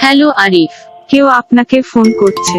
Hello Arif, কেউ আপনাকে phone করছে।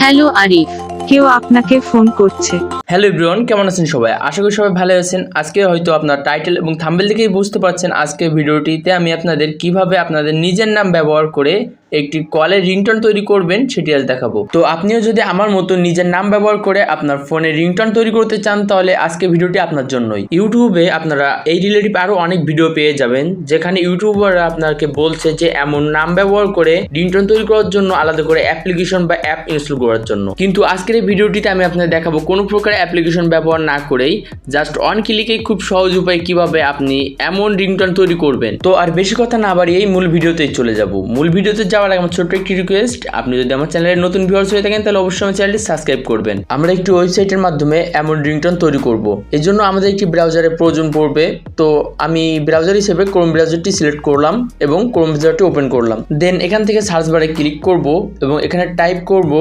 হ্যালো আরিফ, কেউ আপনাকে ফোন করছে। হ্যালো এভরিওয়ান, কেমন আছেন সবাই? আশা করি সবাই ভালো আছেন। আজকে হয়তো আপনার টাইটেল এবং থাম্বনেল থেকেই বুঝতে পারছেন আজকের ভিডিওটিতে আমি আপনাদের কিভাবে আপনাদের নিজের নাম ব্যবহার করে একটি কলের রিংটোন তৈরি করবেন সেটি আজ দেখাবো। তো আপনিও যদি আমার মতো নিজের নাম ব্যবহার করে আপনার ফোনে রিংটোন তৈরি করতে চান তাহলে আজকে ভিডিওটি আপনার জন্যই। ইউটিউবে আপনারা এই রিলেটিভ আরো অনেক ভিডিও পেয়ে যাবেন যেখানে ইউটিউবাররা আপনাকে বলছে যে এমন নাম ব্যবহার করে রিংটোন তৈরি করার জন্য আলাদা করে অ্যাপ্লিকেশন বা অ্যাপ ইনস্টল করার জন্য। কিন্তু আজকের এই ভিডিওটিতে আমি আপনাদের দেখাবো কোনো প্রকার অ্যাপ্লিকেশন ব্যবহার না করেই জাস্ট অন ক্লিকেই খুব সহজ উপায় কিভাবে আপনি এমন রিংটোন তৈরি করবেন। তো আর বেশি কথা না বাড়িয়েই মূল ভিডিওতেই চলে যাব। মূল ভিডিওতে যাওয়ার আগে আমার ছোট্ট একটি রিকোয়েস্ট, আপনি যদি আমার চ্যানেলের নতুন ভিউয়ার্স হয়ে থাকেন তাহলে অবশ্যই আমার চ্যানেলটি সাবস্ক্রাইব করবেন। আমরা একটি ওয়েবসাইটের মাধ্যমে এমন রিংটোন তৈরি করব। এর জন্য আমাদের একটি ব্রাউজারের প্রয়োজন পড়বে। তো আমি ব্রাউজার হিসেবে ক্রোম ব্রাউজারটি সিলেক্ট করলাম এবং ক্রোম ব্রাউজারটি ওপেন করলাম। দেন এখান থেকে সার্চ বারে ক্লিক করব এবং এখানে টাইপ করব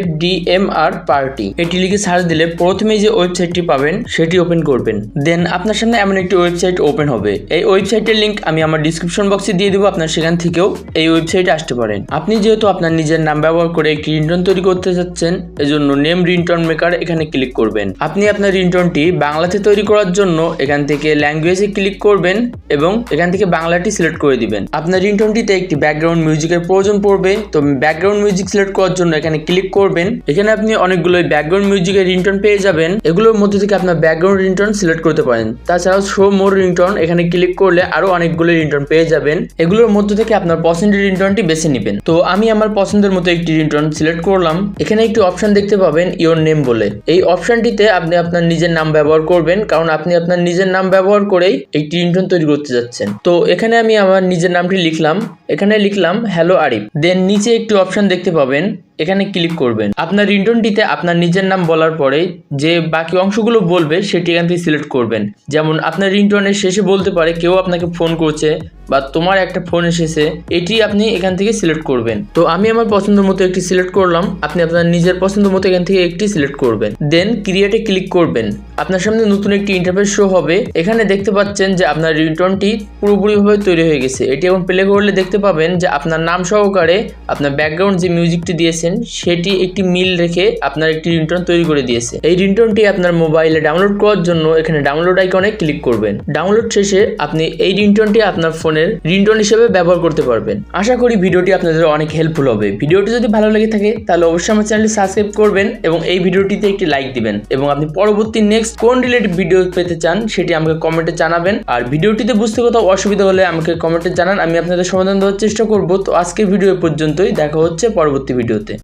FDMR পার্টি। এটি লিখে সার্চ দিলে প্রথমেই যে ওয়েবসাইটটি পাবেন সেটি ওপেন করবেন। দেন আপনার সামনে এমন একটি ওয়েবসাইট ওপেন হবে। এই ওয়েবসাইটের লিঙ্ক আমি আমার ডিসক্রিপশন বক্সে দিয়ে দেবো, আপনার সেখান থেকেও এই ওয়েবসাইটে আসতে পারেন। আপনি যেহেতু আপনার নিজের নাম ব্যবহার করে একটি রিংটোন তৈরি করতে যাচ্ছেন, এজন্য নেম রিংটোন মেকার এখানে ক্লিক করবেন। আপনি আপনার রিংটোনটি বাংলাতে তৈরি করার জন্য এখান থেকে ল্যাঙ্গুয়েজে ক্লিক করবেন এবং এখান থেকে বাংলাটি সিলেক্ট করে দিবেন। আপনার রিংটোনটিতে একটি ব্যাকগ্রাউন্ড মিউজিকের প্রয়োজন পড়বে। তো ব্যাকগ্রাউন্ড মিউজিক সিলেক্ট করার জন্য এখানে ক্লিক করবেন। এখানে আপনি অনেকগুলো ব্যাকগ্রাউন্ড মিউজিকের রিংটোন পেয়ে যাবেন। এগুলোর মধ্যে থেকে আপনার ব্যাকগ্রাউন্ড রিংটোন সিলেক্ট করতে পারেন। তাছাড়াও শো মোর রিংটোন এখানে ক্লিক করলে আরো অনেকগুলো রিংটোন পেয়ে যাবেন। এগুলোর মধ্যে থেকে আপনার পছন্দের রিংটোনটি বেছে নেবেন। তো আমি আমার পছন্দের মতো একটি রিংটোন সিলেক্ট করলাম। এখানে একটি অপশন দেখতে পাবেন ইওর নেম বলে। এই অপশনটিতে আপনি আপনার নিজের নাম ব্যবহার করবেন, কারণ আপনি আপনার নিজের নাম ব্যবহার করেই একটি রিংটোন তৈরি করতে যাচ্ছেন। তো এখানে আমি আমার নিজের নামটি লিখলাম। এখানে লিখলাম হ্যালো আরিফ। দেন নিচে একটি অপশন দেখতে পাবেন, এখানে ক্লিক করবেন। আপনার রিংটোনটিতে আপনার নিজের নাম বলার পরে যে বাকি অংশগুলো বলবে সেটি এখান থেকে সিলেক্ট করবেন। যেমন আপনার রিংটোনের শেষে বলতে পারে কেউ আপনাকে ফোন করছে বা তোমার একটা ফোন এসেছে, এটি আপনি এখান থেকে সিলেক্ট করবেন। তো আমি আমার পছন্দ মতো একটি সিলেক্ট করলাম। আপনি আপনার নিজের পছন্দ মতো এখান থেকে একটি সিলেক্ট করবেন। দেন ক্রিয়েটে ক্লিক করবেন। আপনার সামনে নতুন একটি ইন্টারফেস শো হবে। এখানে দেখতে পাচ্ছেন যে আপনার রিংটোনটি পুরোপুরিভাবে তৈরি হয়ে গেছে। এটি এখন প্লে করলে দেখতে পাবেন যে আপনার নাম সহকারে আপনার ব্যাকগ্রাউন্ড যে মিউজিকটি দিয়েছেন সেটি একটি মিল রেখে আপনার একটি রিংটোন তৈরি করে দিয়েছে। এই রিংটোনটি আপনার মোবাইলে ডাউনলোড করার জন্য এখানে ডাউনলোড আইকনে ক্লিক করবেন। ডাউনলোড শেষে আপনি এই রিংটোনটি আপনার ফোনের রিংটোন হিসেবে ব্যবহার করতে পারবেন। আশা করি ভিডিওটি আপনাদের অনেক হেল্পফুল হবে। ভিডিওটি যদি ভালো লেগে থাকে তাহলে অবশ্যই আমার চ্যানেলটি সাবস্ক্রাইব করবেন এবং এই ভিডিওটিতে একটি লাইক দিবেন। এবং আপনি পরবর্তী নেক্সট কোন রিলেটেড ভিডিও পেতে চান সেটি আমাকে কমেন্টে জানাবেন। আর ভিডিওটিতে বুঝতে কোথাও অসুবিধা হলে আমাকে কমেন্টে জানান, আমি আপনাদের সমাধান দেওয়ার চেষ্টা করব। তো আজকের ভিডিও পর্যন্তই, দেখা হচ্ছে পরবর্তী ভিডিওতে।